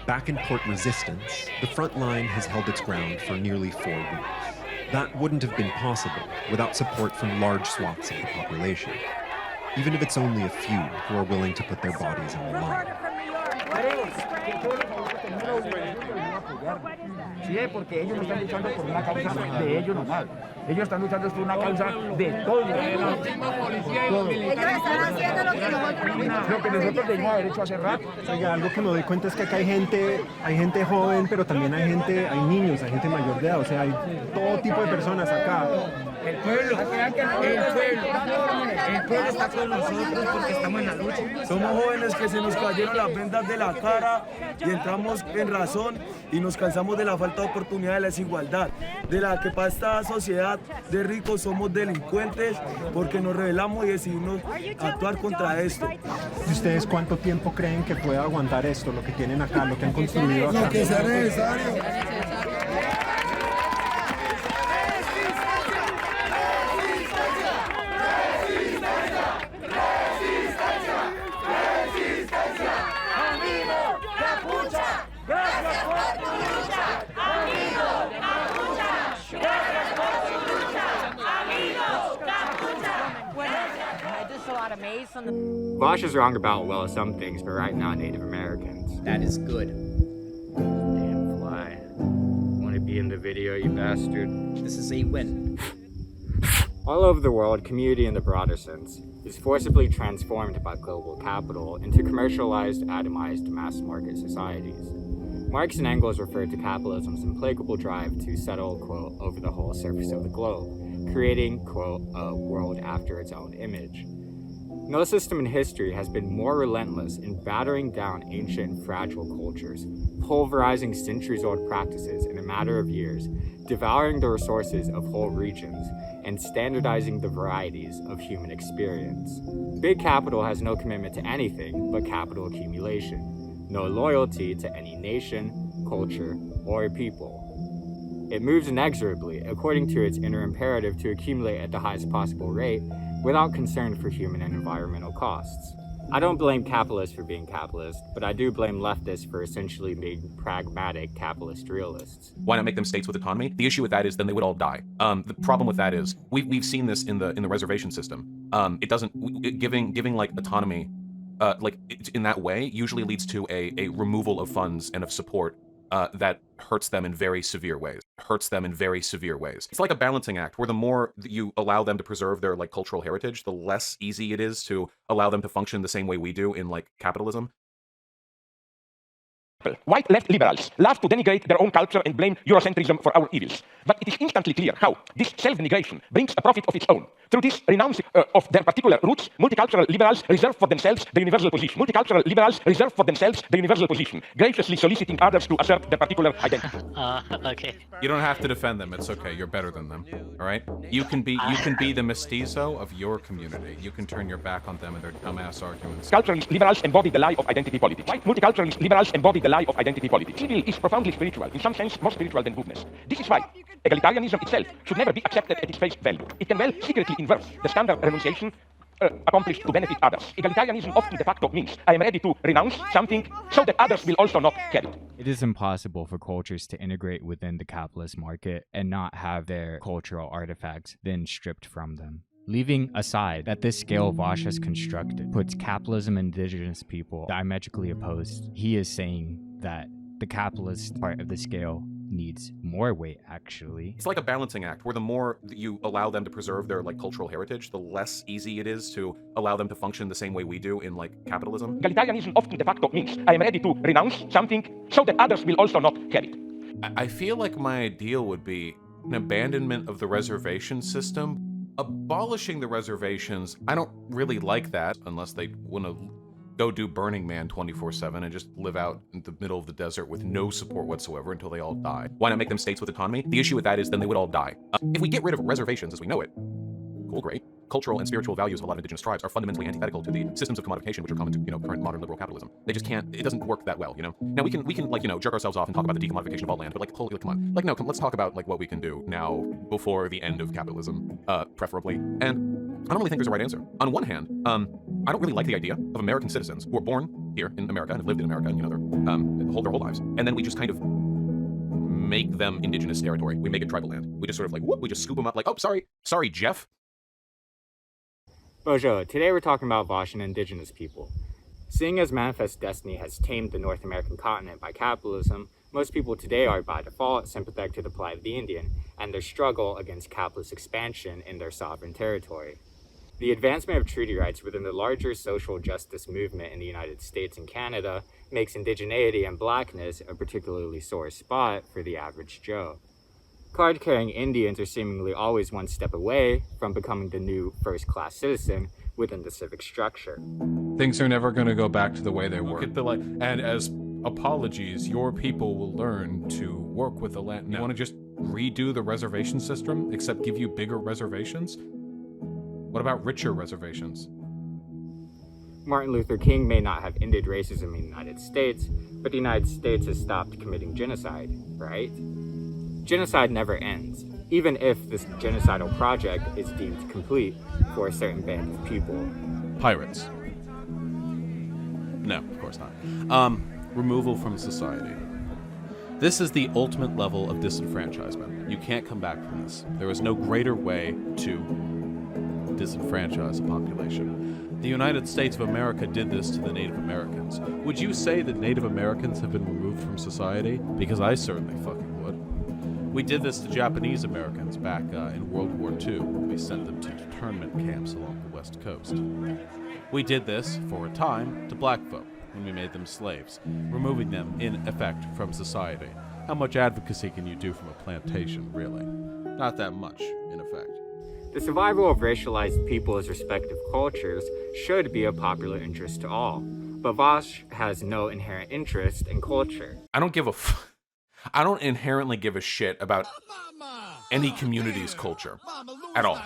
Back in Port Resistance, the front line has held its ground for nearly 4 weeks. That wouldn't have been possible without support from large swaths of the population, even if it's only a few who are willing to put their bodies on the line. Sí, porque ellos no están luchando por una causa de ellos nomás. Ellos están luchando por una causa de todos. Ellos están haciendo lo que nosotros debimos haber hecho hace rato. Oiga, algo que me doy cuenta es que acá hay gente joven, pero también hay niños, hay gente mayor de edad, o sea, hay todo tipo de personas acá. El pueblo está con nosotros porque estamos en la lucha. Somos jóvenes que se nos cayeron las vendas de la cara y entramos en razón y nos cansamos de la falta de oportunidad, de la desigualdad, de la que para esta sociedad de ricos somos delincuentes porque nos rebelamos y decidimos actuar contra esto. ¿Y ustedes cuánto tiempo creen que pueda aguantar esto, lo que tienen acá, lo que han construido acá? Lo que sea necesario. Vaush is wrong about, well, some things, but right now Native Americans. That is good. Damn fly. Wanna be in the video, you bastard? This is a win. All over the world, community in the broader sense is forcibly transformed by global capital into commercialized, atomized mass market societies. Marx and Engels referred to capitalism's implacable drive to settle, quote, over the whole surface of the globe, creating, quote, a world after its own image. No system in history has been more relentless in battering down ancient and fragile cultures, pulverizing centuries-old practices in a matter of years, devouring the resources of whole regions, and standardizing the varieties of human experience. Big capital has no commitment to anything but capital accumulation, no loyalty to any nation, culture, or people. It moves inexorably according to its inner imperative to accumulate at the highest possible rate without concern for human and environmental costs. I don't blame capitalists for being capitalist, but I do blame leftists for essentially being pragmatic capitalist realists. Why not make them states with autonomy? The issue with that is then they would all die. The problem with that is we've seen this in the reservation system. It doesn't giving like autonomy, in that way usually leads to a removal of funds and of support that hurts them in very severe ways. It's like a balancing act where the more that you allow them to preserve their like cultural heritage, the less easy it is to allow them to function the same way we do in like capitalism. White left liberals love to denigrate their own culture and blame Eurocentrism for our evils. But it is instantly clear how this self-denigration brings a profit of its own. Through this renouncing of their particular roots, multicultural liberals reserve for themselves the universal position. Graciously soliciting others to assert their particular identity. Okay. You don't have to defend them. It's okay. You're better than them. All right? You can be the mestizo of your community. You can turn your back on them and their dumbass arguments. Culturalist liberals embody the lie of identity politics. White multiculturalist liberals embody the lie of identity politics. Evil is profoundly spiritual, in some sense more spiritual than goodness. This is why egalitarianism itself should never be accepted at its face value. It can well secretly invert the standard renunciation accomplished to benefit others. Egalitarianism often de facto means I am ready to renounce something so that others will also not care it. It is impossible for cultures to integrate within the capitalist market and not have their cultural artifacts then stripped from them. Leaving aside that this scale Vaush has constructed puts capitalism and indigenous people diametrically opposed, he is saying that the capitalist part of the scale needs more weight, actually. It's like a balancing act where the more that you allow them to preserve their like cultural heritage, the less easy it is to allow them to function the same way we do in like capitalism. Egalitarianism often de facto means I am ready to renounce something so that others will also not care it. I feel like my ideal would be an abandonment of the reservation system. Abolishing the reservations, I don't really like that unless they want to go do Burning Man 24/7 and just live out in the middle of the desert with no support whatsoever until they all die. Why not make them states with autonomy? The issue with that is then they would all die. If we get rid of reservations as we know it, cool, great. Cultural and spiritual values of a lot of indigenous tribes are fundamentally antithetical to the systems of commodification which are common to, current modern liberal capitalism. They just can't, it doesn't work that well, Now we can like, jerk ourselves off and talk about the decommodification of all land, but like, come on. Like, no, let's talk about like what we can do now before the end of capitalism, preferably. And I don't really think there's a right answer. On one hand, I don't really like the idea of American citizens who are born here in America and have lived in America and, their whole lives. And then we just kind of make them indigenous territory. We make it tribal land. We just sort of like, whoop, we just scoop them up like, oh, sorry, Jeff. Bonjour, today we're talking about Vaush and indigenous people. Seeing as manifest destiny has tamed the North American continent by capitalism, most people today are by default sympathetic to the plight of the Indian and their struggle against capitalist expansion in their sovereign territory. The advancement of treaty rights within the larger social justice movement in the United States and Canada makes indigeneity and blackness a particularly sore spot for the average Joe. Card-carrying Indians are seemingly always one step away from becoming the new first-class citizen within the civic structure. Things are never going to go back to the way they were. And as apologies, your people will learn to work with the land. You want to just redo the reservation system, except give you bigger reservations? What about richer reservations? Martin Luther King may not have ended racism in the United States, but the United States has stopped committing genocide, right? Genocide never ends, even if this genocidal project is deemed complete for a certain band of people. Pirates. No, of course not. Removal from society. This is the ultimate level of disenfranchisement. You can't come back from this. There is no greater way to disenfranchise a population. The United States of America did this to the Native Americans. Would you say that Native Americans have been removed from society? Because I certainly fucking would. We did this to Japanese Americans back in World War II. We sent them to internment camps along the West Coast. We did this, for a time, to black folk when we made them slaves, removing them, in effect, from society. How much advocacy can you do from a plantation, really? Not that much, in effect. The survival of racialized people's respective cultures should be of popular interest to all, but Vaush has no inherent interest in culture. I don't inherently give a shit about any community's culture at all.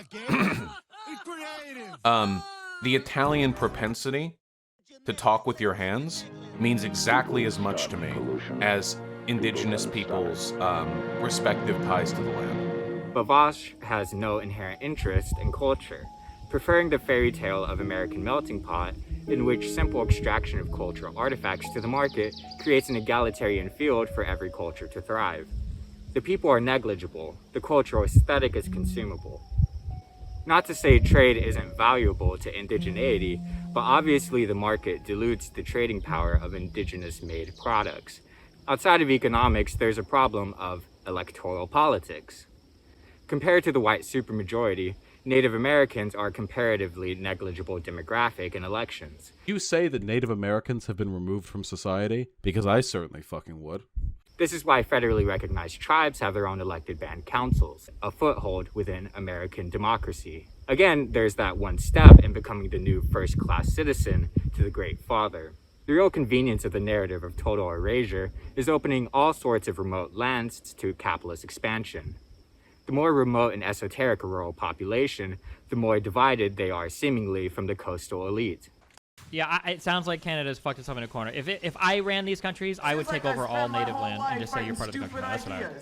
The Italian propensity to talk with your hands means exactly as much to me as indigenous people's respective ties to the land. But Vaush has no inherent interest in culture, preferring the fairy tale of American melting pot, in which simple extraction of cultural artifacts to the market creates an egalitarian field for every culture to thrive. The people are negligible, the cultural aesthetic is consumable. Not to say trade isn't valuable to indigeneity, but obviously the market dilutes the trading power of indigenous-made products. Outside of economics, there's a problem of electoral politics. Compared to the white supermajority, Native Americans are a comparatively negligible demographic in elections. You say that Native Americans have been removed from society? Because I certainly fucking would. This is why federally recognized tribes have their own elected band councils, a foothold within American democracy. Again, there's that one step in becoming the new first-class citizen to the Great Father. The real convenience of the narrative of total erasure is opening all sorts of remote lands to capitalist expansion. The more remote and esoteric a rural population, the more divided they are seemingly from the coastal elite. Yeah, it sounds like Canada's fucked itself in a corner. If I ran these countries, I would take over all native land and just say you're part of the country. That's what I would.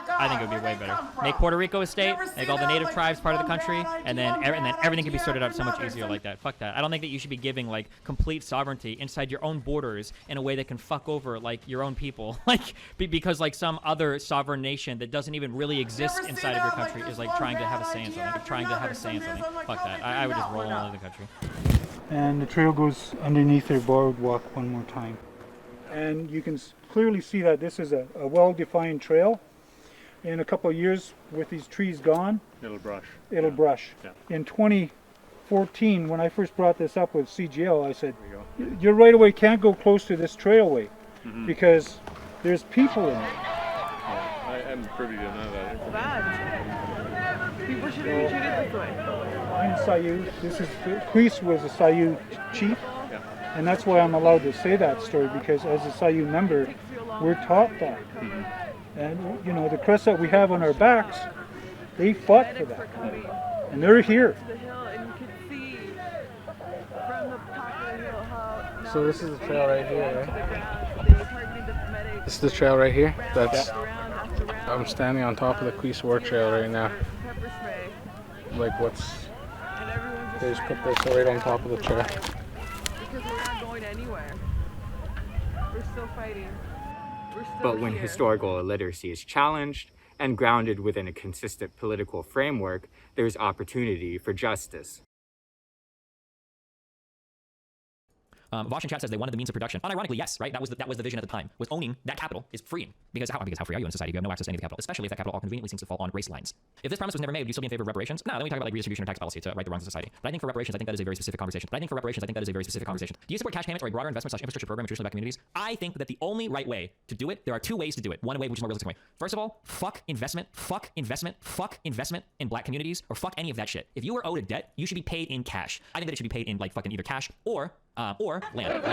I think it would be way better. Make Puerto Rico a state, make all the native tribes part of the country, and then everything can be sorted out so much easier like that. Fuck that. I don't think that you should be giving like complete sovereignty inside your own borders in a way that can fuck over like your own people, because like some other sovereign nation that doesn't even really exist inside of your country is like trying to have a say in something. Fuck that. I would just roll all over the country. And the trail goes underneath their boardwalk one more time. And you can clearly see that this is a well-defined trail. In a couple of years, with these trees gone, it'll brush. Yeah. In 2014, when I first brought this up with CGL, I said, your right-of-way can't go close to this trailway because there's people in it. Yeah, I'm privy to know that. It's bad. People shouldn't be treated this way. I'm Sayu. Quis was a Sayu chief, and that's why I'm allowed to say that story, because as a Sayu member, we're taught that. And, you know, the crest that we have on our backs, they fought for that. And they're here. So this is the trail right here, right? This is the trail right here? I'm standing on top of the Quis War Trail right now. Like, They just put this right on top of the chair. Because we're not going anywhere. We're still fighting. We're still But when here. historical illiteracy is challenged and grounded within a consistent political framework, there is opportunity for justice. Vaush in chat says they wanted the means of production. Unironically, yes, right? That was the vision at the time, was owning that capital is freeing. Because how free are you in society? You have no access to any of the capital, especially if that capital all conveniently seems to fall on race lines. If this promise was never made, would you still be in favor of reparations? No, then we talk about like redistribution and tax policy to right the wrongs of society. But I think for reparations, I think that is a very specific conversation. Do you support cash payments or a broader investment/infrastructure program in traditionally black communities? I think that the only right way to do it, there are two ways to do it. One way, which is more realistic way. First of all, fuck investment in black communities, or fuck any of that shit. If you are owed a debt, you should be paid in cash. I think that it should be paid in like fucking either cash or land.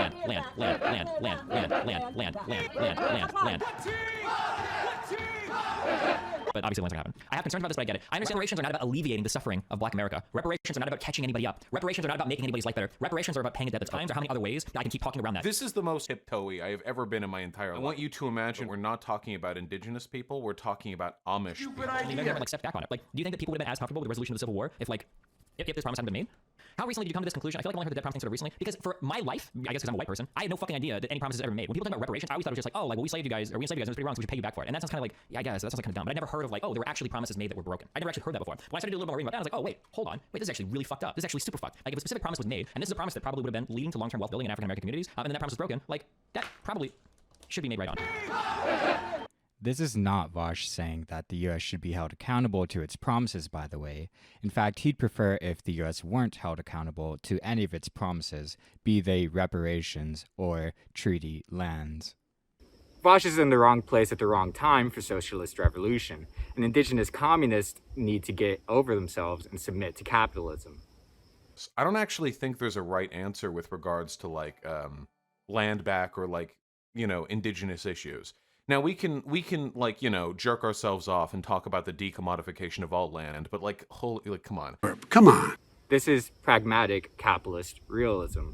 But obviously, land's gonna happen. I have concerns about this, but I get it. I understand reparations are not about alleviating the suffering of black America. Reparations are not about catching anybody up. Reparations are not about making anybody's life better. Reparations are about paying a debt that's owed. Or how many other ways that I can keep talking around that? This is the most tiptoey I have ever been in my entire life. I want you to imagine we're not talking about indigenous people, we're talking about Amish people. You never like step back on it. Like, do you think that people would have been as comfortable with the resolution of the Civil War if this promise hadn't been made? How recently did you come to this conclusion? I feel like I only heard the debt promise thing sort of recently, because for my life, I guess because I'm a white person, I had no fucking idea that any promises ever made. When people talk about reparations, I always thought it was just like, oh, like, well, we enslaved you guys, and it's pretty wrong, so we should pay you back for it. And that sounds kind of like, yeah, I guess that sounds like kind of dumb. But I never heard of like, oh, there were actually promises made that were broken. I never actually heard that before. When I started doing a little more reading about that, I was like, oh, wait, hold on, this is actually really fucked up. This is actually super fucked. Like, if a specific promise was made, and this is a promise that probably would have been leading to long-term wealth building in African American communities, and then that promise was broken, like, that probably should be made right on. This is not Vaush saying that the US should be held accountable to its promises, by the way. In fact, he'd prefer if the US weren't held accountable to any of its promises, be they reparations or treaty lands. Vaush is in the wrong place at the wrong time for socialist revolution, and indigenous communists need to get over themselves and submit to capitalism. I don't actually think there's a right answer with regards to like Landback or like, you know, indigenous issues. Now we can like, you know, jerk ourselves off and talk about the decommodification of all land, but like, come on. Come on. This is pragmatic capitalist realism.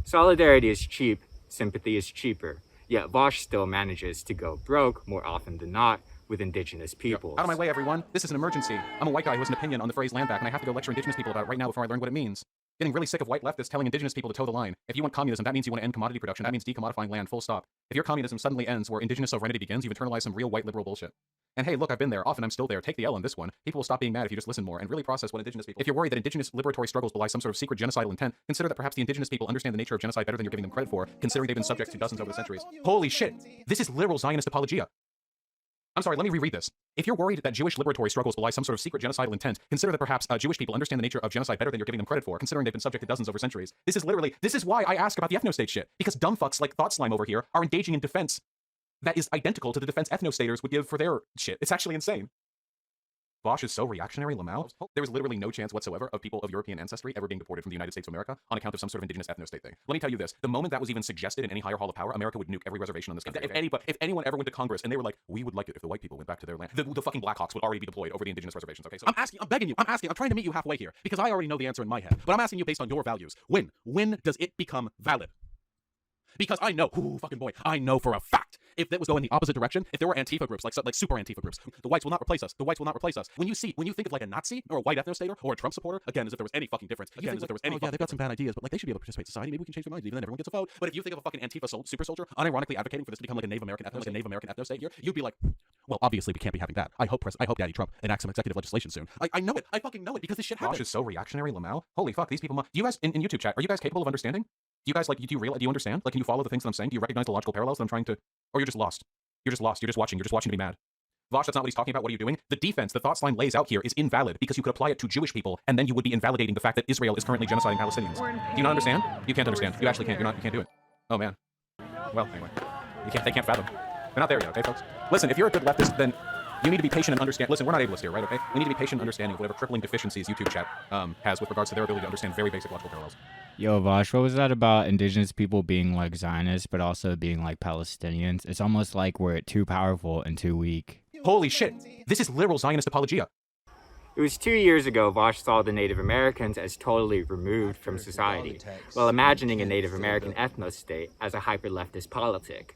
Solidarity is cheap, sympathy is cheaper, yet Vaush still manages to go broke more often than not with indigenous people. Out of my way, everyone. This is an emergency. I'm a white guy who has an opinion on the phrase Landback, and I have to go lecture indigenous people about it right now before I learn what it means. Getting really sick of white leftists telling indigenous people to toe the line. If you want communism, that means you want to end commodity production. That means decommodifying land, full stop. If your communism suddenly ends where indigenous sovereignty begins, you've internalized some real white liberal bullshit. And hey, look, I've been there. Often I'm still there. Take the L on this one. People will stop being mad if you just listen more and really process what indigenous people... If you're worried that indigenous liberatory struggles belie some sort of secret genocidal intent, consider that perhaps the indigenous people understand the nature of genocide better than you're giving them credit for, considering they've been subject to dozens over the centuries. Holy shit! This is literal Zionist apologia. I'm sorry, let me reread this. If you're worried that Jewish liberatory struggles belie some sort of secret genocidal intent, consider that perhaps Jewish people understand the nature of genocide better than you're giving them credit for, considering they've been subject to dozens over centuries. This is why I ask about the ethno-state shit. Because dumb fucks like Thought Slime over here are engaging in defense that is identical to the defense ethno-staters would give for their shit. It's actually insane. Vaush is so reactionary, Lamau. There is literally no chance whatsoever of people of European ancestry ever being deported from the United States of America on account of some sort of indigenous ethno-state thing. Let me tell you this. The moment that was even suggested in any higher hall of power, America would nuke every reservation on this country. If anyone ever went to Congress and they were like, we would like it if the white people went back to their land, the fucking Blackhawks would already be deployed over the indigenous reservations, okay? So I'm begging you, I'm trying to meet you halfway here, because I already know the answer in my head, but I'm asking you based on your values. When does it become valid? Because I know, fucking boy, I know for a fact, if that was going the opposite direction, if there were Antifa groups, like super Antifa groups, the whites will not replace us. The whites will not replace us. When you think of like a Nazi or a white ethno-stater or a Trump supporter, again, as if there was any fucking difference. Again, as if there was any. Yeah, they've got some bad ideas, but like they should be able to participate in society. Maybe we can change their minds. Even then, everyone gets a vote. But if you think of a fucking Antifa super soldier, unironically advocating for this to become like a Native American ethno-state here, you'd be like, well, obviously we can't be having that. I hope Daddy Trump enacts some executive legislation soon. I know it. I fucking know it because this shit happens. Vaush is so reactionary, Lamau. Holy fuck, these people. You guys in YouTube chat, are you guys capable of understanding? Do you guys like? Do you understand? Like, can you follow the things that I'm saying? Do you recognize the logical parallels that I'm trying to? Or you're just lost? You're just lost. You're just watching to be mad. Vaush, that's not what he's talking about. What are you doing? The defense the Thought Slime lays out here is invalid because you could apply it to Jewish people, and then you would be invalidating the fact that Israel is currently genociding Palestinians. Do you not understand? You can't understand. You actually can't. You can't do it. Oh man. Well, anyway, they can't fathom. They're not there yet, okay, folks? Listen, if you're a good leftist, then you need to be patient and understand. Listen, we're not ableists here, right? Okay, we need to be patient and understanding of whatever crippling deficiencies YouTube chat has with regards to their ability to understand very basic logical parallels. Yo, Vaush, what was that about indigenous people being like Zionists, but also being like Palestinians? It's almost like we're too powerful and too weak. Holy shit! This is literal Zionist apologia. It was 2 years ago Vaush saw the Native Americans as totally removed from society, while imagining a Native American ethno-state as a hyper-leftist politic.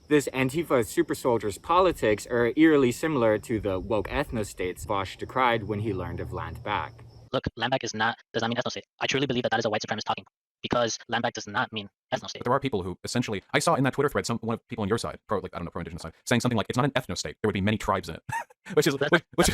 This Antifa super soldiers politics are eerily similar to the woke ethno-states Vaush decried when he learned of Landback. look, Landback does not mean ethno state. I truly believe that is a white supremacist talking point, because Landback does not mean ethno state. But there are people who essentially, I saw in that Twitter thread, one of the people on your side, pro-Indigenous side, saying something like, it's not an ethno state. There would be many tribes in it, which would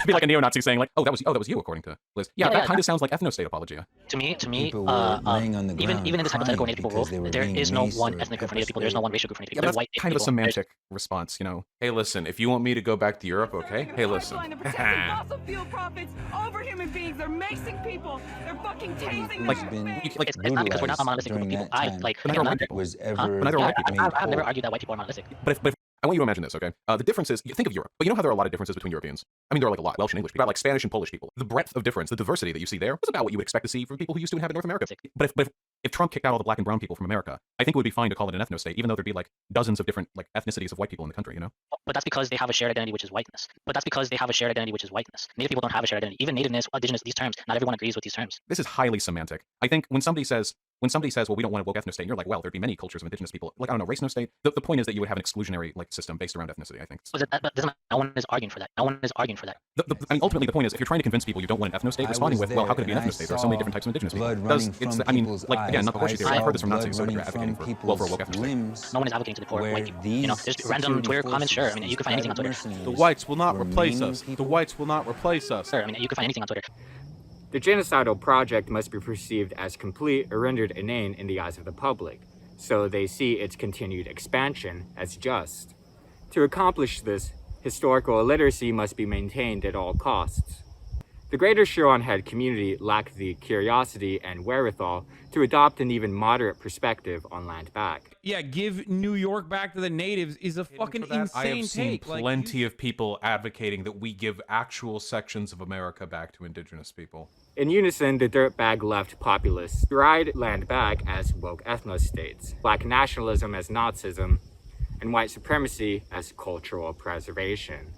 be like a neo-Nazi saying like, oh, that was you, according to Liz. Yeah, that kind of sounds like ethno state apologia. To me, even in this hypothetical native people rule, there is no one ethnic group for native people. There's no one racial group for native people. Yeah, that's kind of a semantic response, you know. Hey, listen, if you want me to go back to Europe, okay? Hey, listen. Fossil fuel profits over human beings. They're macing people. They're fucking tasing it's not because we're not a monolithic group of people. I've never argued that white people are monolithic. But if I want you to imagine this, okay? The difference is, think of Europe, but you know how there are a lot of differences between Europeans? I mean, there are like a lot, Welsh and English people, like Spanish and Polish people. The breadth of difference, the diversity that you see there, was about what you would expect to see from people who used to inhabit North America. But if Trump kicked out all the black and brown people from America, I think it would be fine to call it an ethno state, even though there'd be like dozens of different like ethnicities of white people in the country, you know? But that's because they have a shared identity, which is whiteness. Native people don't have a shared identity. Even nativeness, indigenous, these terms, not everyone agrees with these terms. This is highly semantic. I think when somebody says, well, we don't want a woke ethno state, and you're like, well, there'd be many cultures of indigenous people. Like, I don't know, race no state. The point is that you would have an exclusionary like system based around ethnicity, I think. No one is arguing for that. I mean, ultimately, the point is, if you're trying to convince people you don't want an ethno state, responding with, well, how could it be an ethno state? There are so many different types of indigenous people. Again, not the horseshoe theory. I've heard this from Nazis, so you're advocating for a woke ethno state. No one is advocating to the poor white people. You know, just random Twitter comments, sure. I mean, you can find anything on Twitter. The whites will not replace us. The whites will not replace us. Sure, I mean, you can find anything on Twitter. The genocidal project must be perceived as complete or rendered inane in the eyes of the public, so they see its continued expansion as just. To accomplish this, historical illiteracy must be maintained at all costs. The Greater Huron-Head community lacked the curiosity and wherewithal to adopt an even moderate perspective on Landback. Yeah, give New York back to the natives is a fucking insane I have seen take. plenty of people advocating that we give actual sections of America back to indigenous people. In unison, the dirtbag left populists deride Landback as woke ethno-states, black nationalism as Nazism, and white supremacy as cultural preservation.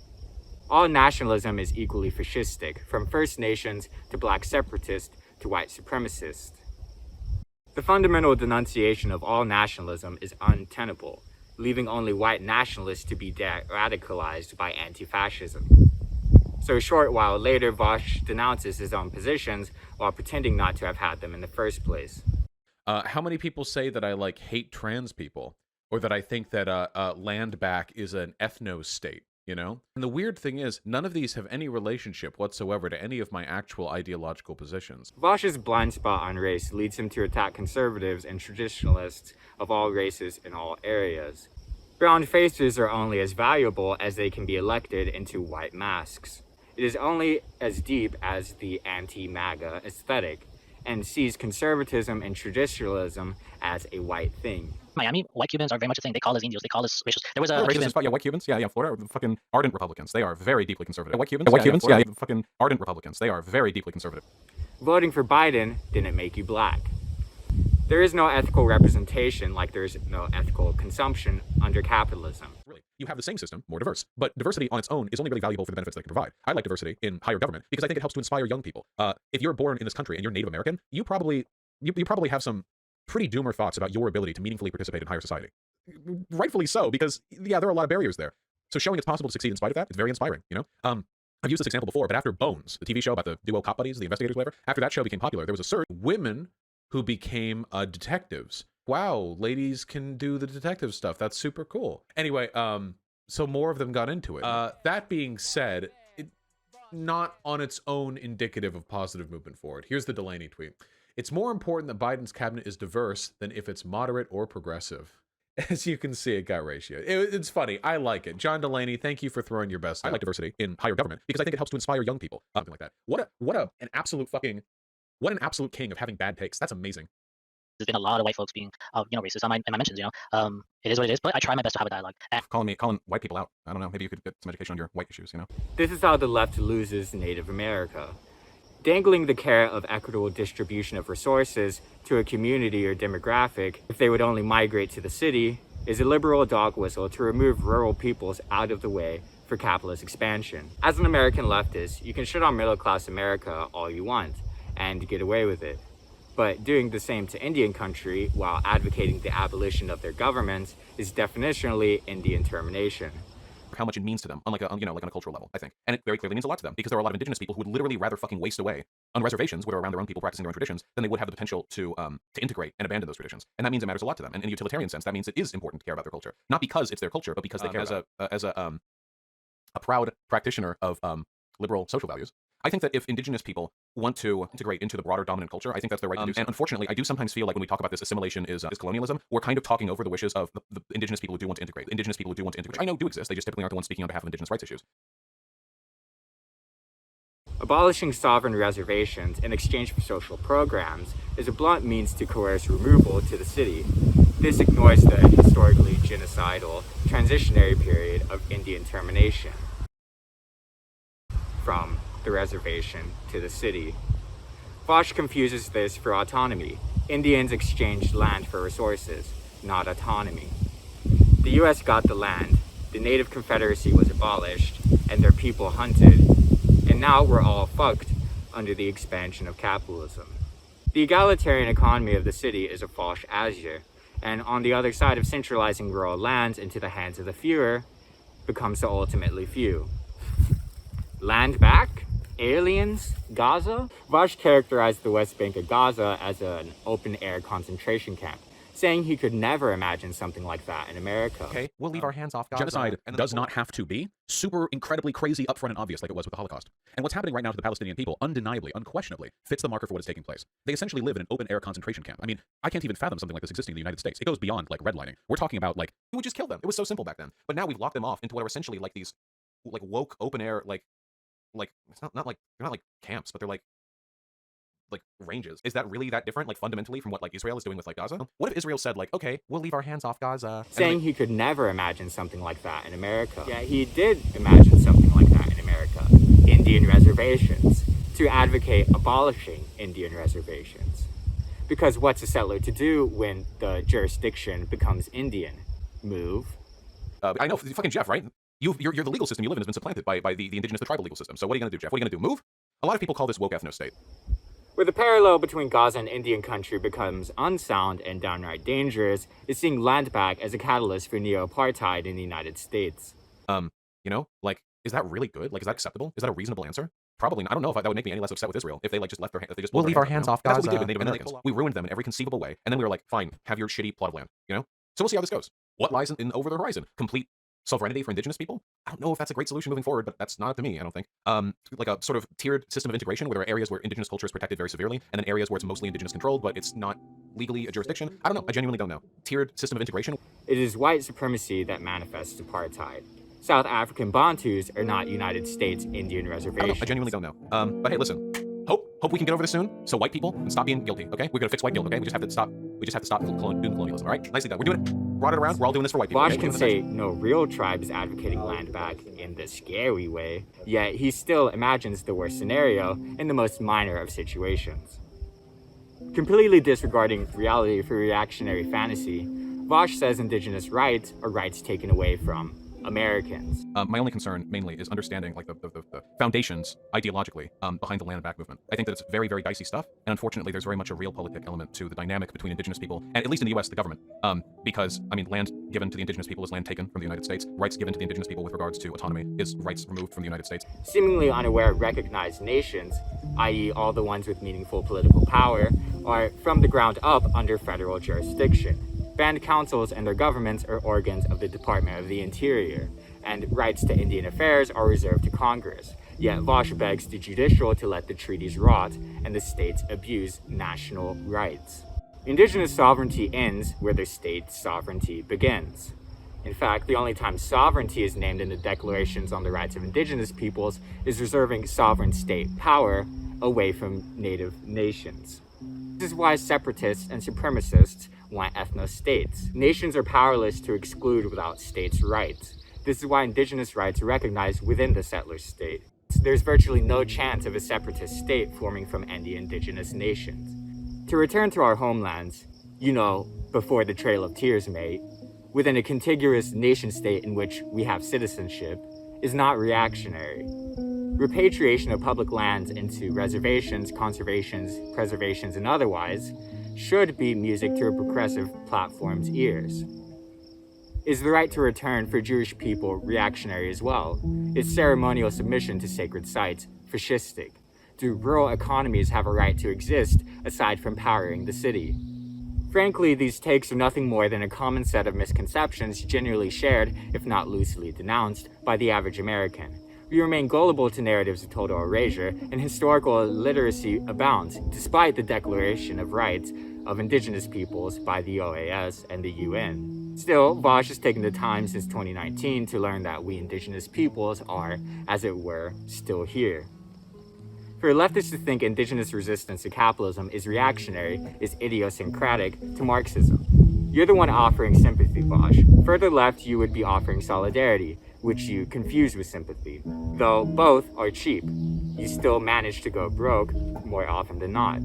All nationalism is equally fascistic, from First Nations to black separatist to white supremacist. The fundamental denunciation of all nationalism is untenable, leaving only white nationalists to be radicalized by anti-fascism. So a short while later, Vaush denounces his own positions while pretending not to have had them in the first place. How many people say that I hate trans people, or that I think that Landback is an ethno state? You know? And the weird thing is, none of these have any relationship whatsoever to any of my actual ideological positions. Vaush's blind spot on race leads him to attack conservatives and traditionalists of all races in all areas. Brown faces are only as valuable as they can be elected into white masks. It is only as deep as the anti-MAGA aesthetic, and sees conservatism and traditionalism as a white thing. Miami, white Cubans are very much a thing. They call us Indios. They call us racial. There was a white Cubans. Yeah, Florida, fucking ardent Republicans. They are very deeply conservative. White Cubans. Fucking ardent Republicans. They are very deeply conservative. Voting for Biden didn't make you black. There is no ethical representation like there is no ethical consumption under capitalism. Really, you have the same system, more diverse, but diversity on its own is only really valuable for the benefits that it can provide. I like diversity in higher government because I think it helps to inspire young people. If you're born in this country and you're Native American, you probably have some pretty doomer thoughts about your ability to meaningfully participate in higher society. Rightfully so, because yeah, there are a lot of barriers there. So showing it's possible to succeed in spite of that, it's very inspiring, you know? I've used this example before, but after Bones, the TV show about the duo cop buddies, the investigators, whatever, after that show became popular, there was a surge of women who became detectives. Wow, ladies can do the detective stuff. That's super cool. Anyway, so more of them got into it. That being said, not on its own indicative of positive movement forward. Here's the Delaney tweet. It's more important that Biden's cabinet is diverse than if it's moderate or progressive. As you can see, it got ratio. It's funny. I like it. John Delaney, thank you for throwing your best. I like diversity in higher government because I think it helps to inspire young people. Something like that. What an absolute king of having bad takes. That's amazing. There's been a lot of white folks being, racist in my mentions, you know. It is what it is, but I try my best to have a dialogue. Calling white people out. I don't know. Maybe you could get some education on your white issues, you know. This is how the left loses Native America. Dangling the carrot of equitable distribution of resources to a community or demographic, if they would only migrate to the city, is a liberal dog whistle to remove rural peoples out of the way for capitalist expansion. As an American leftist, you can shit on middle-class America all you want and get away with it. But doing the same to Indian country while advocating the abolition of their governments is definitionally Indian termination. how much it means to them on like a on a cultural level, I think. And it very clearly means a lot to them because there are a lot of indigenous people who would literally rather fucking waste away on reservations where they're around their own people practicing their own traditions than they would have the potential to integrate and abandon those traditions. And that means it matters a lot to them. And in a utilitarian sense, that means it is important to care about their culture. Not because it's their culture, but because they care about it. As a proud practitioner of liberal social values, I think that if indigenous people want to integrate into the broader dominant culture, I think that's their right to do so. And unfortunately, I do sometimes feel like when we talk about this assimilation is colonialism, we're kind of talking over the wishes of the indigenous people who do want to integrate. Indigenous people who do want to integrate, which I know do exist, they just typically aren't the ones speaking on behalf of indigenous rights issues. Abolishing sovereign reservations in exchange for social programs is a blunt means to coerce removal to the city. This ignores the historically genocidal transitionary period of Indian termination from the reservation to the city. Vaush confuses this for autonomy. Indians exchanged land for resources, not autonomy. The US got the land, the Native Confederacy was abolished, and their people hunted, and now we're all fucked under the expansion of capitalism. The egalitarian economy of the city is a Vauwshtsht, and on the other side of centralizing rural lands into the hands of the fewer becomes the ultimately few. Landback? Aliens? Gaza? Vaush characterized the West Bank of Gaza as an open-air concentration camp, saying he could never imagine something like that in America. Okay, we'll leave our hands off Gaza. Genocide does not have to be super incredibly crazy, upfront, and obvious like it was with the Holocaust. And what's happening right now to the Palestinian people, undeniably, unquestionably, fits the marker for what is taking place. They essentially live in an open-air concentration camp. I mean, I can't even fathom something like this existing in the United States. It goes beyond, like, redlining. We're talking about, like, we would just kill them. It was so simple back then. But now we've locked them off into what are essentially, like, these, like, woke, open-air, like, it's not like, they're not like camps, but they're like ranges. Is that really that different, like fundamentally, from what like Israel is doing with like Gaza? What if Israel said like, okay, we'll leave our hands off Gaza? Saying he could never imagine something like that in America. Yeah, he did imagine something like that in America. Indian reservations. To advocate abolishing Indian reservations. Because what's a settler to do when the jurisdiction becomes Indian? Move. I know, fucking Jeff, right? You're the legal system you live in has been supplanted by the indigenous, the tribal legal system. So what are you going to do, Jeff? What are you going to do? Move? A lot of people call this woke ethno-state. Where the parallel between Gaza and Indian country becomes unsound and downright dangerous is seeing Landback as a catalyst for neo-apartheid in the United States. You know, like, is that really good? Like, is that acceptable? Is that a reasonable answer? Probably not. I don't know if that would make me any less upset with Israel if they like just left their if they just we'll leave our hands off Gaza. That's what we did with Native Americans. We ruined them in every conceivable way, and then we were like, fine, have your shitty plot of land, you know? So we'll see how this goes. What lies in over the horizon? Complete sovereignty for indigenous people? I don't know if that's a great solution moving forward, but that's not up to me, I don't think. Like a sort of tiered system of integration where there are areas where indigenous culture is protected very severely, and then areas where it's mostly indigenous controlled, but it's not legally a jurisdiction. I don't know. I genuinely don't know. Tiered system of integration. It is white supremacy that manifests apartheid. South African Bantus are not United States Indian reservations. I genuinely don't know. But hey, listen. Hope we can get over this soon. So white people can stop being guilty. Okay, we're gonna fix white guilt. Okay, we just have to stop doing colonialism. All right, nicely done. We're doing it. Brought it around. We're all doing this for white people. Vaush can say no real tribe is advocating Landback in the scary way, yet he still imagines the worst scenario in the most minor of situations. Completely disregarding reality for reactionary fantasy, Vaush says indigenous rights are rights taken away from Americans. My only concern, mainly, is understanding like the foundations, ideologically, behind the Landback movement. I think that it's very, very dicey stuff, and unfortunately, there's very much a realpolitik element to the dynamic between indigenous people, and at least in the U.S., the government. Because, I mean, land given to the indigenous people is land taken from the United States. Rights given to the indigenous people with regards to autonomy is rights removed from the United States. Seemingly unaware of recognized nations, i.e. all the ones with meaningful political power, are from the ground up under federal jurisdiction. Band councils and their governments are organs of the Department of the Interior, and rights to Indian affairs are reserved to Congress. Yet Vaush begs the judicial to let the treaties rot and the states abuse national rights. Indigenous sovereignty ends where the state's sovereignty begins. In fact, the only time sovereignty is named in the declarations on the rights of indigenous peoples is reserving sovereign state power away from native nations. This is why separatists and supremacists want ethno-states. Nations are powerless to exclude without states' rights. This is why indigenous rights are recognized within the settler state. There's virtually no chance of a separatist state forming from any indigenous nations. To return to our homelands, you know, before the Trail of Tears, mate, within a contiguous nation-state in which we have citizenship, is not reactionary. Repatriation of public lands into reservations, conservations, preservations, and otherwise should be music to a progressive platform's ears. Is the right to return for Jewish people reactionary as well? Is ceremonial submission to sacred sites fascistic? Do rural economies have a right to exist aside from powering the city? Frankly, these takes are nothing more than a common set of misconceptions generally shared, if not loosely denounced, by the average American. We remain gullible to narratives of total erasure, and historical illiteracy abounds, despite the Declaration of Rights of Indigenous Peoples by the OAS and the UN. Still, Vaush has taken the time since 2019 to learn that we Indigenous peoples are, as it were, still here. For leftists to think Indigenous resistance to capitalism is reactionary is idiosyncratic to Marxism. You're the one offering sympathy, Vaush. Further left, you would be offering solidarity, which you confuse with sympathy. Though both are cheap, you still manage to go broke more often than not.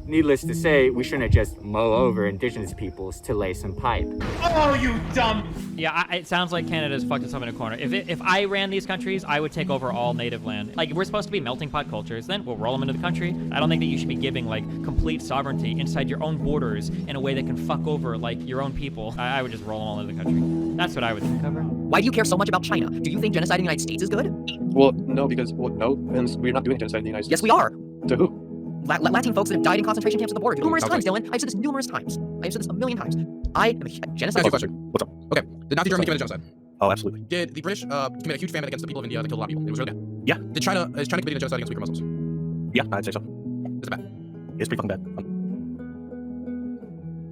Needless to say, we shouldn't just mow over Indigenous peoples to lay some pipe. Oh, you dumb! Yeah, it sounds like Canada's fucked us up in a corner. If I ran these countries, I would take over all native land. Like, we're supposed to be melting pot cultures, then we'll roll them into the country. I don't think that you should be giving, like, complete sovereignty inside your own borders in a way that can fuck over, like, your own people. I would just roll them all into the country. That's what I would think. Why do you care so much about China? Do you think genocide in the United States is good? Well, no, because, well, no, and we're not doing genocide in the United States. Yes, we are. To who? Latin folks that have died in concentration camps at the border. Numerous times, Dylan. I've said this numerous times. I've said this a million times. I am a genocide. Ask you a question. What's up? Okay. Did Nazi Germany commit a genocide? Oh, absolutely. Did the British commit a huge famine against the people of India that killed a lot of people? It was really bad. Yeah. Is China committing a genocide against weaker Muslims? Yeah, I'd say so. Is it bad? It's pretty fucking bad.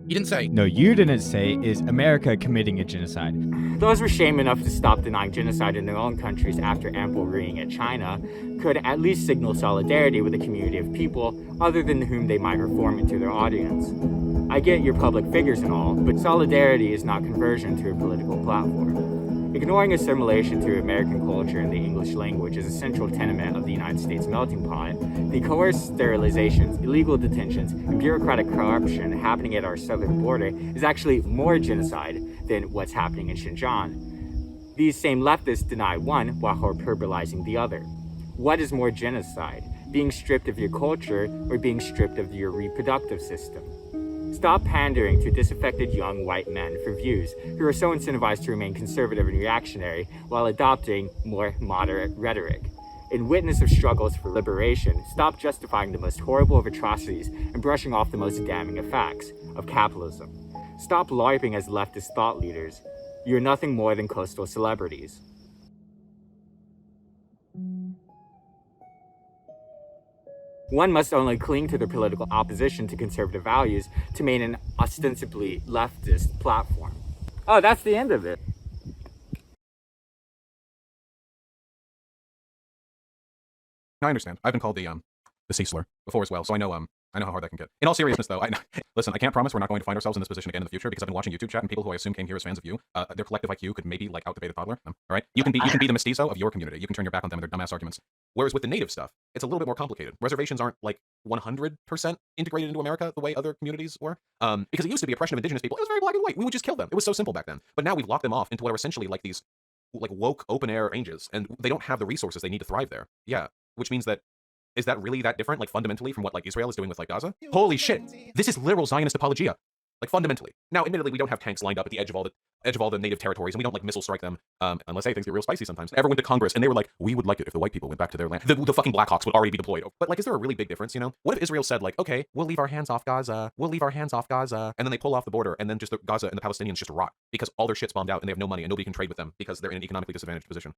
You didn't say. No, you didn't say, is America committing a genocide? Those with shame enough to stop denying genocide in their own countries after ample reading at China could at least signal solidarity with a community of people other than whom they might reform into their audience. I get your public figures and all, but solidarity is not conversion to a political platform. Ignoring assimilation to American culture and the English language is a central tenet of the United States melting pot. The coerced sterilizations, illegal detentions, and bureaucratic corruption happening at our southern border is actually more genocide than what's happening in Xinjiang. These same leftists deny one while hyperbolizing the other. What is more genocide? Being stripped of your culture or being stripped of your reproductive system? Stop pandering to disaffected young white men for views who are so incentivized to remain conservative and reactionary while adopting more moderate rhetoric. In witness of struggles for liberation, stop justifying the most horrible of atrocities and brushing off the most damning of facts of capitalism. Stop LARPing as leftist thought leaders. You're nothing more than coastal celebrities. One must only cling to their political opposition to conservative values to maintain an ostensibly leftist platform. Oh, that's the end of it. I understand. I've been called the C slur before as well, so I know how hard that can get. In all seriousness, though, listen, I can't promise we're not going to find ourselves in this position again in the future because I've been watching YouTube chat and people who I assume came here as fans of you, their collective IQ could maybe like outdebate a toddler. All right, you can be the mestizo of your community. You can turn your back on them and their dumbass arguments. Whereas with the native stuff, it's a little bit more complicated. Reservations aren't like 100% integrated into America the way other communities were. Because it used to be oppression of indigenous people. It was very black and white. We would just kill them. It was so simple back then. But now we've locked them off into what are essentially like these like woke open air ranges, and they don't have the resources they need to thrive there. Yeah, which means that. Is that really that different, like, fundamentally from what, like, Israel is doing with, like, Gaza? Holy shit! This is literal Zionist apologia. Like, fundamentally. Now, admittedly, we don't have tanks lined up at the edge of all the native territories, and we don't, like, missile strike them, unless, hey, things get real spicy sometimes. Everyone went to Congress, and they were like, we would like it if the white people went back to their land. The fucking Blackhawks would already be deployed. But, like, is there a really big difference, you know? What if Israel said, like, okay, we'll leave our hands off Gaza, and then they pull off the border, and then just Gaza and the Palestinians just rot, because all their shit's bombed out, and they have no money, and nobody can trade with them, because they're in an economically disadvantaged position.